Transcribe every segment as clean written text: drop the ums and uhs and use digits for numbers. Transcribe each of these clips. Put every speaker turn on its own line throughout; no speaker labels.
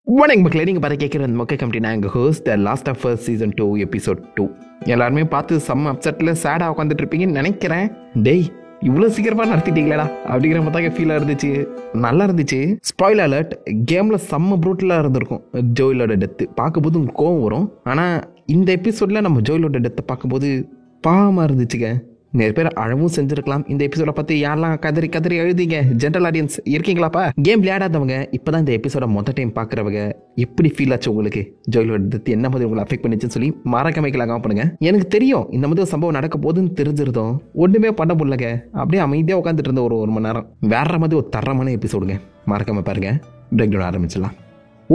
வணக்கம் மக்களே, நீங்கள் பார்த்து கேட்குற அந்த மொக்க கம்பெனி நான் எங்கள் host the last of season 2 episode 2. எல்லாருமே பார்த்து செம்ம அப்செட்டில் சேடாக உட்காந்துட்டு இருப்பீங்கன்னு நினைக்கிறேன். டேய், இவ்வளோ சீக்கிரமாக நடத்திட்டீங்களா அப்படிங்கிற மாதிரி தான் ஃபீலாக இருந்துச்சு. நல்லா இருந்துச்சு. ஸ்பாயில் அலர்ட், கேமில் செம்ம ப்ரூட்டலாக இருந்திருக்கும். ஜோயிலோட டெத்து பார்க்கும்போது உங்களுக்கு கோவம் வரும். ஆனால் இந்த எபிசோடில் நம்ம ஜோயிலோட டெத்தை பார்க்கும்போது பாவமாக இருந்துச்சுங்க. நிறைய பேர் அழவும் செஞ்சிருக்கலாம். இந்த எபிசோட பற்றி யாரெல்லாம் கதறி கதறி எழுதிங்க ஜென்ரல் ஆடியன்ஸ் இருக்கீங்களாப்பா? கேம் விளையாடாதவங்க இப்போதான் இந்த எபிசோட மொத்த டைம் பார்க்குறவங்க எப்படி ஃபீல் ஆச்சு உங்களுக்கு? ஜோயிலோட டெத் என்ன மாதிரி உங்களை அஃபெக்ட் பண்ணிச்சுன்னு சொல்லி மறக்காம பண்ணுங்க. எனக்கு தெரியும் இந்த மாதிரி சம்பவம் நடக்க போதுன்னு தெரிஞ்சிருந்தோம். ஒன்றுமே பண்ண முடியலங்க. அப்படியே அமைதியாக உட்காந்துட்டு இருந்த ஒரு மணி நேரம் வேற மாதிரி ஒரு தரமான எபிசோடுங்க. மறக்காம பாருங்க. பிரேக் டவுன் ஆரம்பிச்சிடலாம்.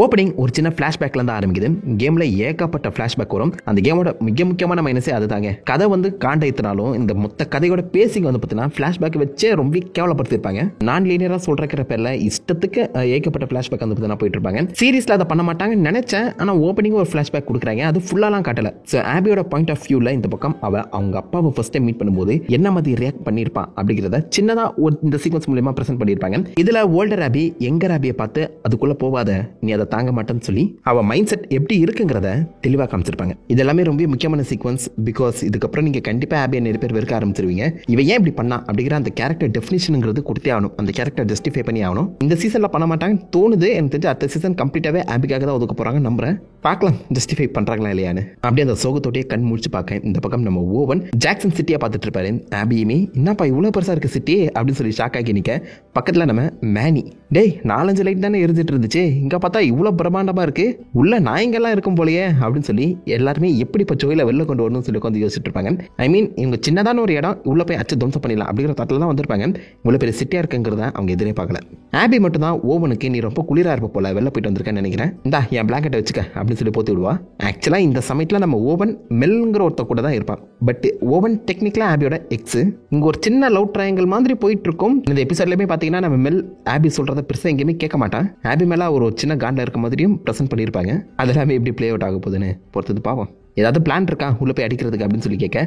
ஓப்பனிங் ஒரு சின்ன ஃப்ளாஷ்பேக்லேருந்து ஆரம்பிக்குது. கேமில் ஏகப்பட்ட ஃப்ளாஷ்பேக் வரும். அந்த கேமோட மிக முக்கியமான மைனஸே அதுதாங்க. கதை வந்து காண்டாயித்தினாலும் இந்த மொத்த கதையோட பேசிங் வந்து பார்த்தீங்கன்னா ஃப்ளாஷ்பேக் வச்சே ரொம்ப கேவலப்படுத்திருப்பாங்க. நான் லீனியராக சொல்கிற பேரில் இஷ்டத்துக்கு ஏகப்பட்ட ஃப்ளாஷ்பேக் வந்து பார்த்தீங்கன்னா போயிட்டு இருப்பாங்க. சீரியஸில் அதை பண்ண மாட்டாங்கன்னு நினச்சேன். ஆனால் ஓப்பனிங் ஒரு ஃப்ளாஷ்பேக் கொடுக்குறாங்க. அது ஃபுல்லாலாம் காட்டலை. ஸோ ஆபியோட பாயிண்ட் ஆஃப் வியூவில் இந்த பக்கம் அவங்க அப்பாவை ஃபர்ஸ்ட் டைம் மீட் பண்ணும்போது என்ன மாதிரி ரியாக்ட் பண்ணியிருப்பான் அப்படிங்கிறத சின்னதாக ஒரு இந்த சீக்வன்ஸ் மூலியமாக ப்ரெசென்ட் பண்ணியிருப்பாங்க. இதில் ஓல்டர் ஆபி எங்கர் ஆபியை பார்த்து அதுக்குள்ளே போவாத, நீ அதை தாங்க மாட்டேன்னு சொல்லி அவ மைண்ட் செட் எப்படி இருக்குங்கிறத தெளிவாக காமிச்சிருப்பாங்க. இது எல்லாமே ரொம்ப முக்கியமான சீக்வன்ஸ். பிகாஸ் இதுக்கப்புறம் நீங்க கண்டிப்பா ஆபியை நிறைய பேர் வெறுக்க ஆரம்பிச்சிருவீங்க. இவ ஏன் இப்படி பண்ணா அப்படிங்கிற அந்த கேரக்டர் டெஃபினிஷனுங்கிறது கொடுத்தே ஆகணும். அந்த கேரக்டர் ஜஸ்டிஃபை பண்ணி ஆகணும். இந்த சீசன்ல பண்ண மாட்டாங்க தோணுது. எனக்கு தெரிஞ்சு அடுத்த சீசன் கம்ப்ளீட்டாவே ஆபிக்காக தான் ஒதுக்க போறாங்க நம்புறேன். பார்க்கலாம் ஜஸ்டிஃபை பண்றாங்களா இல்லையான்னு. அப்படியே அந்த சோகத்தோடையே கண் முடிச்சு பார்க்க இந்த பக்கம் நம்ம ஓவன் ஜாக்சன் சிட்டியை பார்த்துட்டு இருப்பாரு. ஆபியுமே என்னப்பா இவ்வளவு பெருசா இருக்கு சிட்டி அப்படின்னு சொல்லி ஷாக் ஆகி நிக்க பக்கத்துல நம்ம மேனி, டேய் 4-5 லைட் தானே எரிஞ்சிட்டு இருந்துச்சு, இங்க பார்த்தா இவ்வளவு பிரம்மாண்டமா இருக்கு, உள்ள நாயங்கெல்லாம் இருக்கும் போலயே அப்படின்னு சொல்லி எல்லாருமே எப்படி இப்போ ஜோயில வெளில கொண்டு வரணும்னு சொல்லி உட்காந்து யோசிச்சுட்டு இருப்பாங்க. ஐ மீன் இவங்க சின்னதான ஒரு இடம் உள்ள போய் அச்சு துவம்சம் பண்ணிடலாம் அப்படிங்கிற தட்டில் தான் வந்திருப்பாங்க. இவ்வளோ பெரிய சிட்டியா இருக்குங்கிறத அவங்க எதிரே பார்க்கல. ஆபி மட்டும் தான் ஓவனுக்கு நீ ரொம்ப குளிரா இருப்ப போல வெளில போயிட்டு வந்திருக்கேன்னு நினைக்கிறேன், இந்தா என் பிளாங்கெட்டை வச்சுக்க அப்படின்னு சொல்லி போத்தி விடுவா. ஆக்சுவலா இந்த சமயத்தில் நம்ம ஓவன் மெல்ங்கிற ஒருத்த கூட தான் இருப்பான். பட் ஓவன் டெக்னிக்கலா ஆபியோட எக்ஸ். இங்க ஒரு சின்ன லவ் ட்ரையாங்கிள் மாதிரி போயிட்டு இருக்கும். இந்த எபிசோட்லயுமே பாத்தீங்கன்னா நம்ம மெல் ஆபி சொல்றத பெருசா எங்கேயுமே கேட்க மாட்டான். ஆபி மேல ஒரு சின்ன காண்ட்ல இருக்க மாதிரியும் ப்ரெசென்ட் பண்ணியிருப்பாங்க. அதெல்லாமே எப்படி பிளே அவுட் ஆக போகுதுன்னு பொறுத்தது பாவம். ஏதாவது பிளான் இருக்கா உள்ள போய் அடிக்கிறதுக்கு அப்படின்னு சொல்லி கேட்க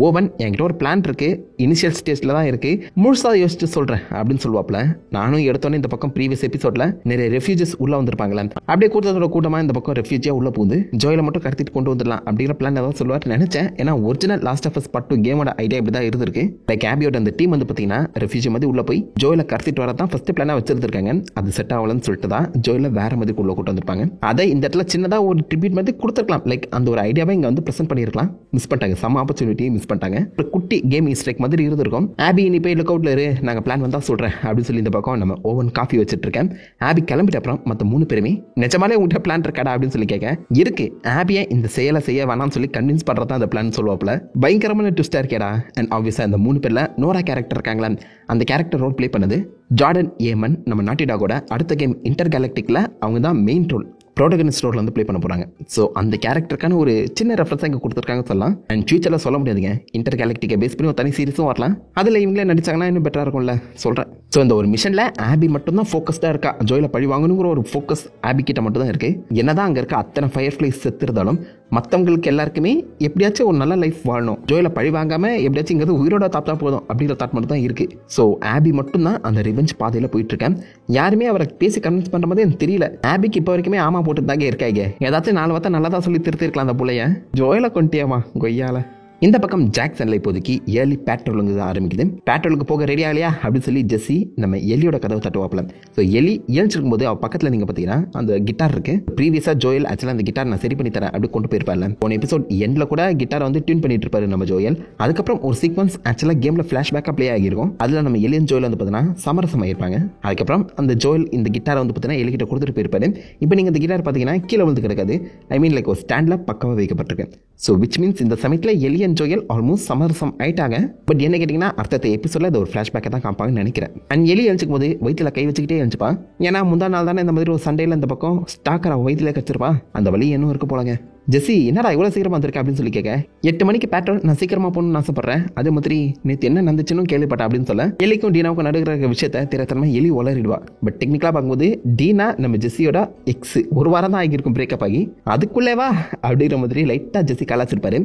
ஓவன் என்கிட்ட ஒரு பிளான் இருக்கு, இனிஷியல் ஸ்டேஜ்ல தான் இருக்கு, முழுசாக யோசிச்சு சொல்றேன் அப்படின்னு சொல்லுவாப்ல. நானும் எடுத்தோன்னே இந்த பக்கம் ப்ரீவியஸ் எபிசோட்ல நிறைய ரெஃப்யூஜஸ் உள்ள வந்திருப்பாங்களே, அப்படியே கூட்டத்தோட கூட்டமா இந்த பக்கம் ரெஃப்யூஜியா உள்ள போகுது ஜோயில மட்டும் கடத்திட்டு கொண்டு வந்துடலாம் அப்படிங்கிற பிளான் ஏதாவது சொல்லுவார் நினைச்சேன். ஏன்னா original last of us part 2 கேமோட ஐடியா இப்படி தான் இருந்திருக்கு. லைக் ஆபியோட அந்த டீம் வந்து பாத்தீங்கன்னா ரெஃப்யூஜி மாதிரி உள்ள போய் ஜோயில கடத்திட்டு வரதான் ஃபர்ஸ்ட் பிளானா வச்சிருந்திருக்காங்க. அது செட் ஆகலன்னு சொல்லிட்டு தான் ஜோயில வேற மாதிரி உள்ள கூட்டு வந்திருப்பாங்க. அதை இந்த இடத்துல சின்னதா ஒரு ட்ரிபியூட் மாதிரி கொடுத்துருக்கலாம். லைக் அந்த ஒரு ஐடியாவை இங்க வந்து பிரசன்ட் பண்ணிருக்கலாம். மிஸ் பண்ணிட்டாங்க. சம ஆப்பர்ச்சுனிட்டி மிஸ் பண்ணிட்டாங்க. ஒரு குட்டி கேம் ஈஸ்டர் மாதிரி இருந்திருக்கும். ஆபி நீ போய் லுக் அவுட்ல இரு, நாங்க பிளான் வந்தா சொல்றேன் அப்படின்னு சொல்லி இந்த பக்கம் நம்ம ஓவன் காஃபி வச்சிட்டு இருக்கேன். ஆபி கிளம்பிட்ட அப்புறம் மற்ற 3 பேருமே நிஜமாலே உங்கள்கிட்ட பிளான் இருக்காடா அப்படின்னு சொல்லி கேட்க இருக்கு. ஆபியை இந்த செயலை செய்ய வேணாம்னு சொல்லி கன்வின்ஸ் பண்றதா அந்த பிளான் சொல்லுவாப்ல. பயங்கரமான ட்விஸ்டா இருக்கேடா. அண்ட் ஆப்வியஸா இந்த 3 பேர்ல நோரா கேரக்டர் இருக்காங்களா, அந்த கேரக்டர் ரோல் பிளே பண்ணது ஜார்டன் ஏமன். நம்ம நாட்டி டாகோட அடுத்த கேம் இன்டர் கேலக்டிக்ல அவங்க தான் மெயின் ரோல் ப்ரோட்டகனிஸ்ட் ரோல் வந்து ப்ளே பண்ண போறாங்க. ஸோ அந்த கேரக்டருக்கான ஒரு சின்ன ரெஃபரன்ஸாக இங்கே கொடுத்துருக்காங்க சொல்லலாம். அண்ட் ஃபியூச்சரில் சொல்ல முடியாதுங்க, இன்டர் கேலக்டிக்கை பேஸ் பண்ணி ஒரு தனி சீரிஸும் வரலாம். அதில் இவங்களே நடிச்சாங்கன்னா இன்னும் பெட்டராக இருக்கும்ல சொல்கிறேன். ஸோ இந்த ஒரு மிஷனில் ஆபி மட்டும் தான் ஃபோக்கஸ்டாக இருக்கா. ஜோயில பழி வாங்கணுங்கிற ஒரு ஃபோக்கஸ் ஆபி கிட்ட மட்டும் தான் இருக்கு. என்னதான் அங்கே இருக்க அத்தனை ஃபயர் ஃப்ளைஸ் செத்துருந்தாலும் மற்றவங்களுக்கு எல்லாருக்குமே எப்படியாச்சும் ஒரு நல்ல லைஃப் வாழணும், ஜோயில பழி வாங்காம எப்படியாச்சும் இங்கிறது உயிரோட தாத்தா போதும் அப்படிங்கிற தாட் மட்டும் தான் இருக்கு. ஸோ ஆபி மட்டும் தான் அந்த ரிவெஞ்ச் பாதையில் போயிட்டு இருக்கேன். யாருமே அவரை பேசி கன்வின்ஸ் பண்ற மாதிரி எனக்கு தெரியல. ஆபிக்கு இப்போ வரைக்குமே ஆமா போட்டு தாங்க இருக்காங்க. ஏதாச்சும் 4 வார்த்தை நல்லா தான் சொல்லி திருத்திருக்கலாம் அந்த புள்ளைய. ஜோயில கொண்டியாமா கொய்யால. இந்த பக்கம் ஜாக்சன்ல இப்போதைக்கு ஏர்லி பேட்ரோலுங்க ஆரம்பிக்குது. பேட்ரோலுக்கு போக ரெடி ஆகலையா அப்படின்னு சொல்லி ஜெஸ்ஸி நம்ம எலியோட கதவை தட்டுவாப்ல. ஸோ எலி ஏழிச்சிருக்கும் போது அவ பக்கத்தில் நீங்க பார்த்தீங்கன்னா அந்த கிட்டார் இருக்கு. ப்ரீவியஸா ஜோயல் ஆக்சுவலாக அந்த கிட்டார் நான் சரி பண்ணி தரேன் அப்படி கொண்டு போயிருப்பார்ல. போன எபிசோட் எண்ட்ல கூட கிட்டாரை வந்து டியூன் பண்ணிட்டு இருப்பாரு நம்ம ஜோயல். அதுக்கப்புறம் ஒரு சீக்வன்ஸ் ஆக்சுவலாக கேம்ல ஃபிளாஷ்பேக்காக ப்ளே ஆகிருக்கும். அதில் நம்ம எலியன் ஜோயல் வந்து பார்த்தீங்கன்னா சமரசம் ஆயிருப்பாங்க. அதுக்கப்புறம் அந்த ஜோயல் இந்த கிட்டாரை வந்து பார்த்தீங்கன்னா எலிகிட்ட கொடுத்துட்டு போயிருப்பாரு. இப்போ நீங்க இந்த கிட்டார் பார்த்தீங்கன்னா கீழே விழுந்து கிடக்காது. ஐ மீன் லைக் ஒரு ஸ்டாண்ட்ல பக்கமாக வைக்கப்பட்டிருக்கு. ஸோ விச் மீன்ஸ் இந்த சமயத்தில் எலியன் ஜோயல் ஆல்மோஸ்ட் சமரசம் ஆயிட்டாங்க. பட் என்ன கேட்டிங்கன்னா அடுத்த எபிசோட்ல இது ஒரு ஃபிளாஷ்பேக்கை தான் காப்பாங்கன்னு நினைக்கிறேன். அண்ட் எலி எழுச்சிக்கும் போது வயிற்றுல கை வச்சுக்கிட்டே எழுச்சிப்பான். ஏன்னா முந்தா நாள் தானே இந்த மாதிரி ஒரு சண்டையில் இந்த பக்கம் ஸ்டாக்கர் அவன் வயிற்றுல கச்சிருப்பா. அந்த வழி இன்னும் இருக்கு போலங்க. ஜெஸ்ஸி என்னடா இவ்வளோ சீக்கிரமாக வந்திருக்க அப்படின்னு சொல்லி கேட்க 8 மணிக்கு பேட்ரோல் நான் சீக்கிரமாக போகணும்னு ஆசைப்படுறேன். அதே மாதிரி நேற்று என்ன நடந்துச்சுன்னு கேள்விப்பட்டேன் அப்படின்னு சொல்ல எலிக்கும் டீனாவுக்கும் நடுக்கிற விஷயத்த திறத்தனமா எலி உளறிடுவா. பட் டெக்னிக்கலாக பார்க்கும்போது டீனா நம்ம ஜெஸ்ஸியோட எக்ஸ் ஒரு வாரம் தான் ஆகியிருக்கும் பிரேக்கப் ஆகி. அதுக்குள்ளேவா அப்படிங்கிற மாதிரி லைட்டாக ஜெஸ்ஸி கலாச்சிருப்பாரு.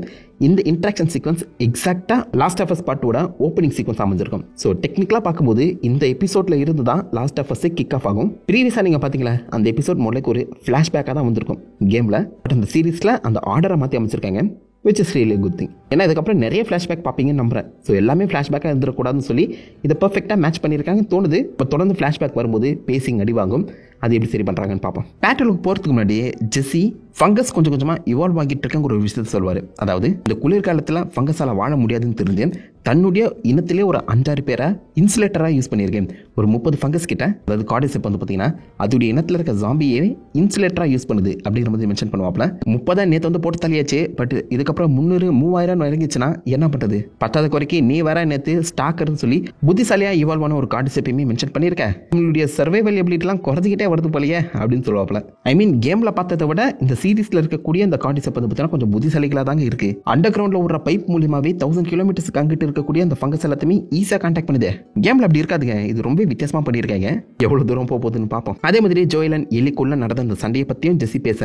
இந்த இன்ட்ராக்ஷன் சீக்வன்ஸ் எக்ஸாக்டாக லாஸ்ட் ஆஃப் அஸ் பார்ட்டோட ஓப்பனிங் சீக்வன்ஸ் அமைஞ்சிருக்கும். ஸோ டெக்னிக்கலாக பார்க்கும்போது இந்த எபிசோட்ல இருந்து தான் last of us kick off ஆகும். ப்ரீவியஸாக நீங்கள் பார்த்தீங்களா அந்த எபிசோட் முதல்ல ஒரு ஃப்ளாஷ்பேக்காக தான் வந்திருக்கும் கேமில். பட் அந்த சீரீஸில் அந்த ஆர்டரை மாற்றி அமைச்சிருக்காங்க, which is really a good thing. ஏன்னா இதுக்கப்புறம் நிறைய ஃப்ளாஷ்பேக் பார்ப்பீங்கன்னு நம்புறேன். ஸோ எல்லாமே ஃப்ளாஷ்பேக்காக இருந்துடக்கூடாதுன்னு சொல்லி இதை பர்ஃபெக்டாக மேட்ச் பண்ணியிருக்காங்க தோணுது. இப்போ தொடர்ந்து ஃப்ளாஷ்பேக் வரும்போது பேசிங் அடி வாங்கும். அது எப்படி சரி பண்ணுறாங்கன்னு பார்ப்போம். பேட்டலுக்கு போகிறதுக்கு முன்னாடியே ஜெஸ்ஸி ஃபங்கஸ் கொஞ்சம் கொஞ்சமாக இவால்வ் ஆகிட்டு இருக்காங்க ஒரு விஷயத்தை சொல்வார். அதாவது இந்த குளிர்காலத்தில் ஃபங்கஸால் வாழ முடியாதுன்னு தெரிஞ்சு தன்னுடைய இனத்திலே ஒரு 5-6 பேரை இன்சுலேட்டராக யூஸ் பண்ணியிருக்கேன். ஒரு 30 ஃபங்கஸ் கிட்ட, அதாவது கார்டிசெப் வந்து பார்த்தீங்கன்னா அதோடைய இனத்தில் இருக்க ஜாம்பியே இன்சுலேட்டராக யூஸ் பண்ணுது அப்படிங்கிற மாதிரி மென்ஷன் பண்ணுவாப்ல. 30 நேற்று வந்து போட்டு தள்ளியாச்சு. பட் இதுக்கப்புறம் 300-3000 இறங்கிச்சுன்னா என்ன பண்ணுறது? 10வது குறைக்கு நீ வேற நேற்று ஸ்டாக்கர்னு சொல்லி புத்திசாலியாக இவால்வ் ஆன ஒரு கார்டிசெப்பையுமே மென்ஷன் பண்ணியிருக்கேன். உங்களுடைய சர்வைவல் எபிலிட்டிலாம் குறைஞ்சிக்கிட்டே வருது போலயே அப்படின்னு சொல்லுவாப்ல. ஐ மீன் கேமில் பார்த்ததை விட இந்த சீரீஸில் இருக்கக்கூடிய இந்த கார்டிசெப் வந்து பார்த்தீங்கன்னா கொஞ்சம் புத்திசாலிகளாக தாங்க இருக்கு. அண்டர் கிரவுண்டில் ஒரு பைப் மூலியமாவே 1000 கிலோமீட்டர்ஸ்க்கு அங்கிட்டு இருக்கக்கூடிய அந்த ஃபங்கஸ் எல்லாத்தையுமே ஈஸியாக கான்டாக்ட் பண்ணுது. கேமில் அப்படி இருக்காதுங்க. இது ரொம்ப வித்தியாசமாக பண்ணியிருக்காங்க. எவ்வளோ தூரம் போகுதுன்னு பார்ப்போம். அதே மாதிரி ஜோயல் அண்ட் எலிக்குள்ள நடந்த அந்த சண்டையை பற்றியும் ஜெஸ்ஸி பேச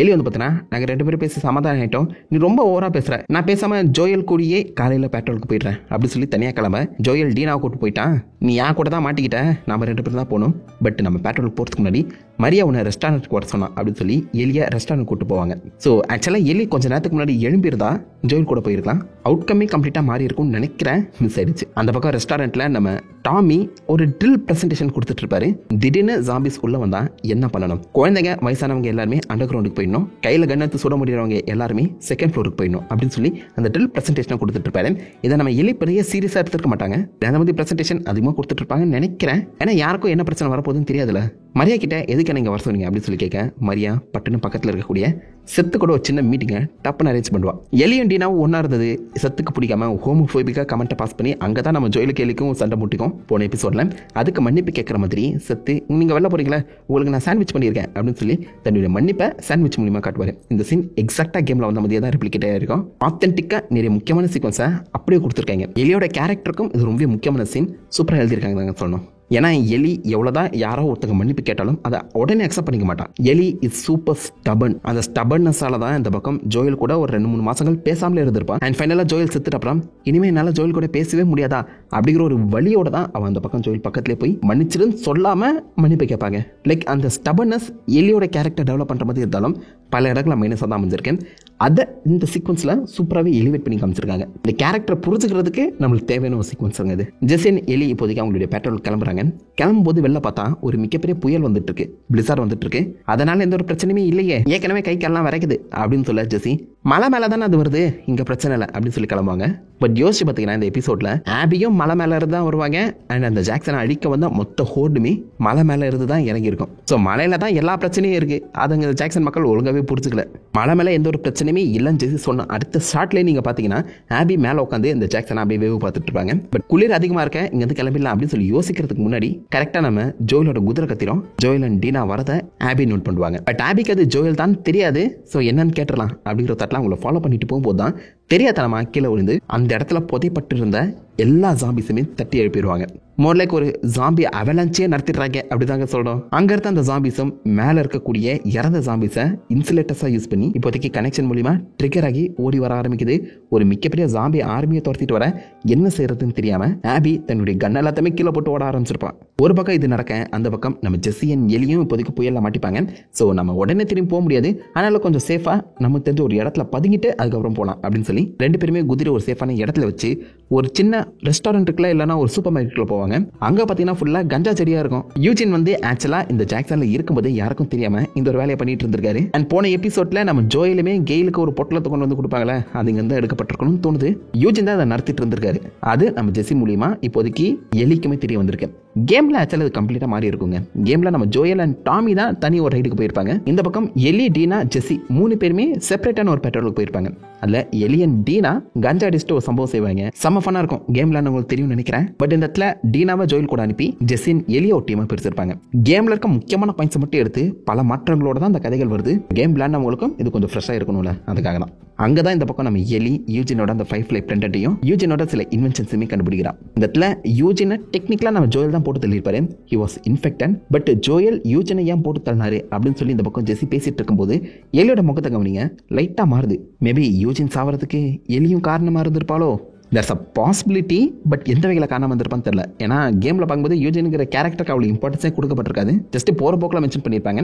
எலி வந்து பார்த்தீங்கன்னா நாங்கள் 2 பேரும் பேசி சமாதானம் ஆகிட்டோம், நீ ரொம்ப ஓவராக பேசுகிற, நான் பேசாமல் ஜோயல் கூடியே காலையில் பேட்ரோலுக்கு போயிடுறேன் அப்படின்னு சொல்லி தனியாக கிளம்ப ஜோயல் டீனாவை கூட்டு போயிட்டான். நீ யா கூட தான் மாட்டிக்கிட்ட, நம்ம 2 பேரும் தான் போகணும். பட் நம்ம பேட்ரோலுக்கு போகிறதுக்கு முன்னாடி மரியா உன்னை ரெஸ்டாரண்ட்டுக்கு வர சொன்னான் அப்படின்னு சொல்லி எலியை ரெஸ்டாரண்ட் கூட்டு போவாங்க. ஸோ ஆக்சுவலாக எலி கொஞ்சம் நேரத்துக்கு முன்னாடி எழும்பியிருந்தா ஜோயல் கூட போயிருக்கலாம். அவுட்கமே கம்ப்ளீட்டாக மாறி இருக்கும்னு நினைக்கிறேன். மிஸ் ஆயிடுச்சு. அந்த பக்கம் ரெஸ்டாரண்ட்டில் நம்ம டாமி ஒரு ட்ரில் ப்ரெசன்டேஷன் கொடுத்துட்டு இருப்பாரு. திடீர்னு ஜாம்பிஸ் உள்ள வந்தா என்ன பண்ணணும்? குழந்தைங்க வயசானவங்க எல்லாருமே அண்டர் கிரவுண்டுக்கு போயிடணும், கையில் கண்ணத்து சுட முடியறவங்க எல்லாருமே செகண்ட் ஃப்ளோருக்கு போயிடணும் அப்படின்னு சொல்லி அந்த ட்ரில் ப்ரெசன்டேஷனை கொடுத்துட்டு இருப்பாரு. இதை நம்ம எலி பெரிய சீரியஸாக எடுத்துருக்க மாட்டாங்க. அந்த மாதிரி ப்ரெசன்டேஷன் அதிகமாக கொடுத்துட்டு இருப்பாங்கன்னு நினைக்கிறேன். ஏன்னா யாருக்கும் என்ன பிரச்சனை வரப்போகுதுன்னு தெரியாதுல்ல. மரியா கிட்ட எதுக்கு நீங்கள் வர சொன்னீங்க அப்படின்னு சொல்லி கேட்க மரியா பட்டுன்னு பக்கத்தில் இருக்கக்கூடிய செத்து கூட ஒரு சின்ன மீட்டிங்கை டப்புன்னு அரேஞ்ச் பண்ணுவா. எலியும் டீனாவும் ஒன்றா இருந்தது செத்துக்கு பிடிக்காம ஹோமோஃபோபிக்காக கமெண்ட்டை பாஸ் பண்ணி அங்கே தான் நம்ம ஜோயிலுக்கு எலிக்கும் சண்டை முட்டிக்கும் போன எபிசோடில். அதுக்கு மன்னிப்பு கேட்குற மாதிரி செத்து நீங்கள் வெளில போகிறீங்களா, உங்களுக்கு நான் சாண்ட்விச் பண்ணியிருக்கேன் அப்படின்னு சொல்லி தன்னுடைய மன்னிப்பை சாண்ட்விச் மூலியமாக காட்டுவார். இந்த சீன் எக்ஸாக்டாக கேமில் வந்த மாதிரியே தான் ரெப்ளிகேட்டாக இருக்கும். ஆத்தென்டிக்காக நிறைய முக்கியமான சீக்வன்ஸை அப்படியே கொடுத்துருக்காங்க. எலியோட கேரக்டருக்கும் இது ரொம்ப முக்கியமான சீன். சூப்பராக எழுதியிருக்காங்க தாங்க சொல்லணும். ஏன்னா எலி எவ்வளோதான் யாரோ ஒருத்தங்க மன்னிப்பு கேட்டாலும் அதை உடனே அக்செப்ட் பண்ணிக்க மாட்டான். எலி இஸ் சூப்பர் ஸ்டபன். அந்த ஸ்டபன்னஸால தான் இந்த பக்கம் ஜோயல் கூட ஒரு 2-3 மாசங்கள் பேசாமலே இருந்திருப்பான். அண்ட் ஃபைனலாக ஜோயல் செத்துட்டு அப்புறம் இனிமேல் என்னால் ஜோயல் கூட பேசவே முடியாதா அப்படிங்கிற ஒரு வழியோட தான் அவன் அந்த பக்கம் ஜோயல் பக்கத்துலேயே போய் மன்னிச்சிருன்னு சொல்லாமல் மன்னிப்பு கேட்பாங்க. லைக் அந்த ஸ்டபன்னஸ் எலியோட கேரக்டர் டெவலப் பண்ணுற மாதிரி இருந்தாலும் பல இடங்களில் மைனஸாக தான் அமைஞ்சிருக்கேன். அதை இந்த சீக்வன்ஸில் சூப்பராகவே எலிவேட் பண்ணி காமிச்சிருக்காங்க. இந்த கேரக்டரை புரிஞ்சுக்கிறதுக்கு நம்மளுக்கு தேவையான ஒரு சீக்வன்ஸ் இது. ஜெசின் எலி இப்போதைக்கு அவங்களுடைய பேட்ரோல் கிளம்புறாங்க. கிளம்பும்போது வெளில பார்த்தா ஒரு மிகப்பெரிய புயல் வந்துட்டு இருக்கு, பிளிசார்ட் வந்துட்டு இருக்கு. அதனால எந்த ஒரு பிரச்சனையுமே இல்லையே, ஏற்கனவே கை கால்லாம் வரைக்குது அப்படின்னு சொல்ல ஜெசி மலை மேலே தானே அது வருது, இங்கே பிரச்சனை இல்லை அப்படின்னு சொல்லி கிளம்புவாங்க. பட் யோசிச்சு பார்த்தீங்கன்னா இந்த எபிசோட்ல ஆபியும் மலை மேலே இருந்து தான் வருவாங்க. அண்ட் அந்த ஜாக்சனை அழிக்க வந்த மொத்த ஹோர்டுமே மலை மேலே இருந்து தான் இறங்கி இருக்கும். ஸோ மலையில தான் எல்லா பிரச்சனையும் இருக்கு. அது அங்கே ஜாக்சன் மக்கள் ஒழுங்காவே புரிஞ்சுக்கல. மலை மேலே எந்த ஒரு பிரச்சனையுமே இல்லைன்னு ஜெசி சொன்ன அடுத்த ஷாட்லேயே நீங்கள் பார்த்தீங்கன்னா ஆபி மேலே உட்காந்து இந்த ஜாக்சனை அப்படியே வேவு பார்த்துட்டு இருப்பாங்க. பட் குளிர் அதிகமாக இருக்க இங்கேருந்து கிளம்பிடலாம் அப்படின்னு சொல்லி யோசிக்கிறதுக்கு முன்னாடி கரெக்டாக நம்ம ஜோயலோட குதிரை கத்திரும். ஜோயல் அண்ட் டீனா வரதை ஆபி நோட் பண்ணுவாங்க. பட் ஆபிக்கு அது ஜோயல் தான் தெரியாது. ஸோ என்னன்னு கேட்டுடலாம் அப்படிங்கிற தட்டலாம் அவங்கள ஃபாலோ பண்ணிட்டு போகும்போது தான் தெரியாதனமா கீழே விழுந்து அந்த இடத்துல புதைப்பட்டு இருந்த எல்லா ஜாம்பிஸுமே தட்டி எழுப்பிடுவாங்க. மோர்லைக் ஒரு ஜாம்பி அவலான்ச்சே நடத்திடுறாங்க அப்படிதாங்க சொல்றோம். அங்க இருந்த அந்த ஜாம்பிஸும் மேல இருக்கக்கூடிய இறந்த ஜாம்பிஸை இன்சுலேட்டர்ஸா யூஸ் பண்ணி இப்போதைக்கு கனெக்ஷன் மூலியமா ட்ரிகர் ஆகி ஓடி வர ஆரம்பிக்குது. ஒரு மிகப்பெரிய ஜாம்பி ஆர்மியை துரத்திட்டு வர என்ன செய்யறதுன்னு தெரியாம ஆபி தன்னுடைய கன் எல்லாத்தையுமே கீழே போட்டு ஓட ஆரம்பிச்சிருப்பான். ஒரு பக்கம் இது நடக்க அந்த பக்கம் நம்ம ஜெஸ்ஸியன் எலியும் இப்போதைக்கு புயல்ல மாட்டிப்பாங்க. ஸோ நம்ம உடனே திரும்பி போக முடியாது, ஆனாலும் கொஞ்சம் சேஃபா நமக்கு தெரிஞ்ச ஒரு இடத்துல பதுங்கிட்டு அதுக்கப்புறம் போகலாம் அப்படின்னு சொல்லி 2 பேருமே குதிரை ஒரு சேஃபான இடத்துல வச்சு ஒரு சின்ன ரெஸ்டாரண்ட்டுக்குள்ள இல்லைன்னா ஒரு சூப்பர் மார்க்கெட்ல போவாங்க. அங்க பாத்தீங்கன்னா ஃபுல்லா கஞ்சா செடியா இருக்கும். யூஜின் வந்து ஆக்சுவலா இந்த ஜாக்சன்ல இருக்கும்போது யாருக்கும் தெரியாம இந்த ஒரு வேலையை பண்ணிட்டு இருந்திருக்காரு. அண்ட் போன எபிசோட்ல நம்ம ஜோயிலுமே கெயிலுக்கு ஒரு பொட்டலத்தை கொண்டு வந்து கொடுப்பாங்களே, அது இங்க இருந்து எடுக்கப்பட்டிருக்கணும்னு தோணுது. யூஜின் தான் அதை நடத்திட்டு இருந்திருக்காரு. அது நம்ம ஜெஸ்ஸி மூலியமா இப்போதைக்கு எலிக்குமே தெரிய வந்திருக்கு. கேம்ல ஆக்சுவலி அது கம்ப்ளீட்டா மாறி இருக்குங்க. கேம்ல நம்ம ஜோயல் அண்ட் டாமி தான் தனி ஒரு ரைடுக்கு போயிருப்பாங்க. இந்த பக்கம் எலி, டீனா, ஜெசி 3 பேருமே செப்பரேட்டான ஒரு பெட்ரோலுக்கு போயிருப்பாங்க. அதுல எலி அண்ட் டீனா கஞ்சா அடிச்சுட்டு ஒரு சம்பவம் செய்வாங்க. செம்ம ஃபன்னா இருக்கும். கேம்ல உங்களுக்கு தெரியும் நினைக்கிறேன். பட் இந்த இடத்துல டீனாவை ஜோயல் கூட அனுப்பி ஜெசின் எலியை ஒரு டீமா பிரிச்சிருப்பாங்க. கேம்ல இருக்க முக்கியமான பாயிண்ட்ஸ் மட்டும் எடுத்து பல மாற்றங்களோட தான் அந்த கதைகள் வருது. கேம் விளையாண்டவங்களுக்கும் இது கொஞ்சம் ஃப்ரெஷ்ஷா இருக்கணும்ல, அதுக்காக தான். அங்கதான் இந்த பக்கம் நம்ம எலி யூஜினோட அந்த 5 லைஃப் பிளண்டட்டையும் யூஜினோட சில இன்வென்ஷன்ஸுமே கண்டுபிடிக்கிறான். இந்த இடத்துல யூஜினை டெக்னிக்கலா நம்ம ஜோயல் தான் போட்டு தள்ளியிருப்பாரு. He was infected. But Joel யூஜினை ஏன் போட்டு தள்ளினாரு அப்படின்னு சொல்லி இந்த பக்கம் ஜெசி பேசிட்டு இருக்கும்போது எலியோட முகத்தை கவனிங்க, லைட்டா மாறுது. மேபி யூஜின் சாவறதுக்கு எலியும் காரணமா இருந்திருப்பாளோ? there's a possibility. பட் எந்த வகையில் காரணம் வந்திருப்பான்னு தெரியல. ஏன்னா கேமில் பார்க்கும்போது யூஜினுங்கிற கேரக்டருக்கு அவ்வளோ இம்பார்ட்டன்ஸே கொடுக்கப்பட்டிருக்காது. ஜஸ்ட் போகிற போக்கில் மென்ஷன் பண்ணியிருப்பாங்க.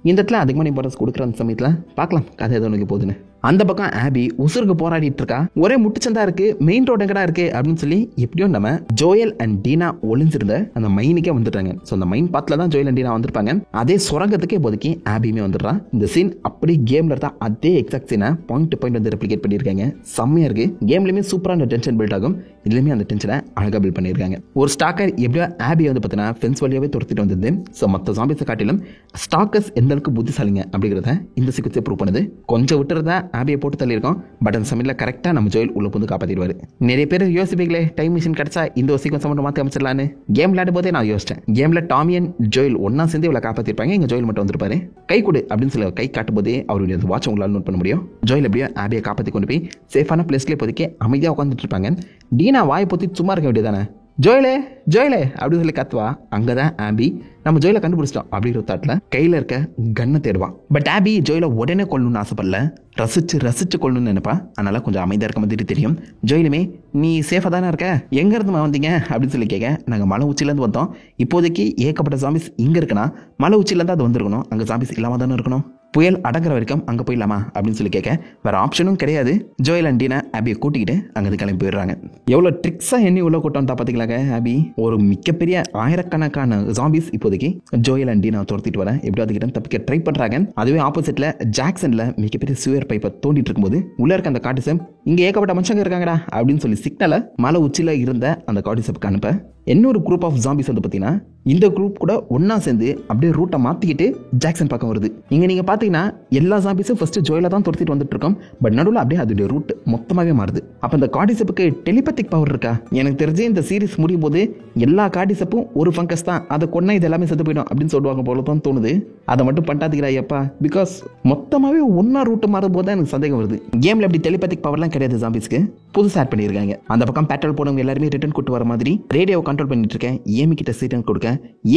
இந்த இடத்துல அதிகமான இம்பார்ட்டன்ஸ் கொடுக்குற அந்த சமயத்தில் பார்க்கலாம் கதை எதோ நோக்கி போகுதுன்னு. அந்த பக்கம் ஆபி உசுருக்கு போராடிட்டு இருக்கா. ஒரே முட்டுச்சந்தா இருக்கு, மெயின் ரோடு எங்கடா இருக்கு அப்படின்னு சொல்லி எப்படியோ நம்ம ஜோயல் அண்ட் டீனா ஒளிஞ்சிருந்த அந்த மைனுக்கே வந்துட்டாங்க. ஸோ அந்த மைன் பாத்துல தான் ஜோயல் அண்ட் டீனா வந்திருப்பாங்க. அதே சுரங்கத்துக்கே இப்போதைக்கு ஆபியுமே வந்துடுறான். இந்த சீன் அப்படி கேம்ல இருந்தா அதே எக்ஸாக்ட் சீனை பாயிண்ட் டு பாயிண்ட் வந்து ரெப்ளிகேட் பண்ணியிருக்காங்க. செம்மையா இருக்கு. கேம்லயுமே சூப்பரான டென்ஷன் பில்ட் ஆகும். இதுலயுமே அந்த டென்ஷனை அழகா பில்ட் பண்ணியிருக்காங்க. ஒரு ஸ்டாக்கர் எப்படியோ ஆபி வந்து பார்த்தீங்கன்னா ஃபென்ஸ் வழியாவே துரத்திட்டு வந்தது. ஸோ மற்ற ஜாம்பிஸை காட்டிலும் ஸ்டாக்கர்ஸ் எந்த அளவுக்கு புத்திசாலிங்க அப்படிங்கிறத இந்த சீக்வன்ஸை ப்ரூவ் பண்ணுது. கொஞ்சம் விட்டுறதா ஆபியை போட்டு தள்ளியிருக்கோம். பட் அந்த சமயத்தில் கரெக்டாக நம்ம ஜோயல் உள்ள வந்து காப்பாற்றிடுவார். நிறைய பேர் யோசிப்பீங்களே டைம் மிஷின் கிடைச்சா இந்த ஒரு சீக்வன்ஸை மட்டும் மாற்றி அமைச்சிடலான்னு. கேம் விளையாடும் போதே நான் யோசிச்சேன். கேமில் டாமி அண்ட் ஜோயல் ஒன்னா சேர்ந்து இவ்வளோ காப்பாற்றிருப்பாங்க. இங்கே ஜோயல் மட்டும் வந்திருப்பாரு. கை கொடு அப்படின்னு சொல்லி கை காட்டும் போதே அவருடைய வாட்ச் உங்களால் நோட் பண்ண முடியும். ஜோயல் எப்படியோ ஆபியை காப்பாற்றி கொண்டு போய் சேஃபான பிளேஸ்லேயே இப்போதைக்கு அமைதியாக உட்காந்துட்டு இருப்பாங்க. டீனா வாயை பொத்தி சும்மா இருக்க வேண்டியதானே. ஜோயலே ஜோயலே அப்படின்னு சொல்லி கத்துவா. அங்கதான் ஆபி நம்ம ஜோயில கண்டுபிடிச்சிட்டோம் அப்படிங்கிற தாட்டில் கையில் இருக்க கன்னை தேடுவான். பட் ஆபி ஜோயில உடனே கொள்ளணும்னு ஆசைப்படல, ரசிச்சு கொள்ளணும்னு நினைப்பா. அதனால கொஞ்சம் அமைதியாக இருக்க மாதிரி தெரியும். ஜோயிலுமே நீ சேஃபாக தானே இருக்க, எங்க இருந்து வந்தீங்க அப்படின்னு சொல்லி கேட்க, நாங்கள் மலை உச்சிலேருந்து வந்தோம். இப்போதைக்கு ஏகப்பட்ட ஜாம்பிஸ் இங்கே இருக்குன்னா மலை உச்சிலேருந்து அது வந்திருக்கணும். அங்கே ஜாம்பிஸ் இல்லாமல் தானே இருக்கணும். புயல் அடங்குற வரைக்கும் அங்கே போயிடலாமா அப்படின்னு சொல்லி கேட்க, வேற ஆப்ஷனும் கிடையாது. ஜோயல் அண்ட் டீனா ஆபியை கூட்டிக்கிட்டு அங்கே கிளம்பி போயிடுறாங்க. எவ்வளோ ட்ரிக்ஸாக எண்ணி உள்ள கூட்டம் பார்த்தீங்களாங்க. ஆபி ஒரு மிகப்பெரிய ஆயிரக்கணக்கான ஜாம்பிஸ் இப்போதைக்கு ஜோயல் அண்ட் டீனா துரத்திட்டு வர எப்படி அதுக்கிட்ட தப்பிக்க ட்ரை பண்ணுறாங்க. அதுவே ஆப்போசிட்ல ஜாக்சன்ல மிகப்பெரிய சுயர் பைப்பை தோண்டிட்டு இருக்கும்போது உள்ள இருக்க அந்த காட்டிசம் இங்கே ஏகப்பட்ட மனுஷங்க இருக்காங்கடா அப்படின்னு சொல்லி சிக்னலை மலை உச்சியில் இருந்த அந்த காட்டிசப்புக்கு அனுப்ப, இன்னொரு குரூப் ஆஃப் ஜாம்பிஸ் வந்து பார்த்தீங்கன்னா இந்த குரூப் கூட ஒன்னா சேர்ந்து அப்படியே ரூட்டை மாற்றிக்கிட்டு ஜாக்சன் பக்கம் வருது. இங்கே நீங்கள் பார்த்தீங்கன்னா எல்லா ஜாம்பிஸும் ஃபர்ஸ்ட் ஜோயில தான் துரத்திட்டு வந்துட்டு இருக்கோம். பட் நடுவில் அப்படியே அதோடைய ரூட் மொத்தமாகவே மாறுது. அப்போ இந்த கார்டிசப்புக்கு டெலிபத்திக் பவர் இருக்கா? எனக்கு தெரிஞ்சு இந்த சீரிஸ் முடியும் போது எல்லா கார்டிசப்பும் ஒரு ஃபங்கஸ் தான், அதை கொண்டா இது எல்லாமே செத்து போயிடும் அப்படின்னு சொல்லுவாங்க போல தான் தோணுது. அதை மட்டும் பண்ணாதீங்களா ஐயப்பா, பிகாஸ் மொத்தமாகவே ஒன்னா ரூட் மாறும் போது தான் எனக்கு சந்தேகம் வருது. கேமில் அப்படி டெலிபத்திக் பவர்லாம் கிடையாது. ஜாம்பிஸ்க்கு புதுசாக ஆட் பண்ணியிருக்காங்க. அந்த பக்கம் பேட்ரோல் போனவங்க எல்லாருமே ரிட்டர்ன் கூட்டு வர மாதிரி ரேடியோவை கண்ட்ரோல் பண்ணிட்டு இருக்கேன். ஏமி கிட்ட சிக்னல் கொடுக்க,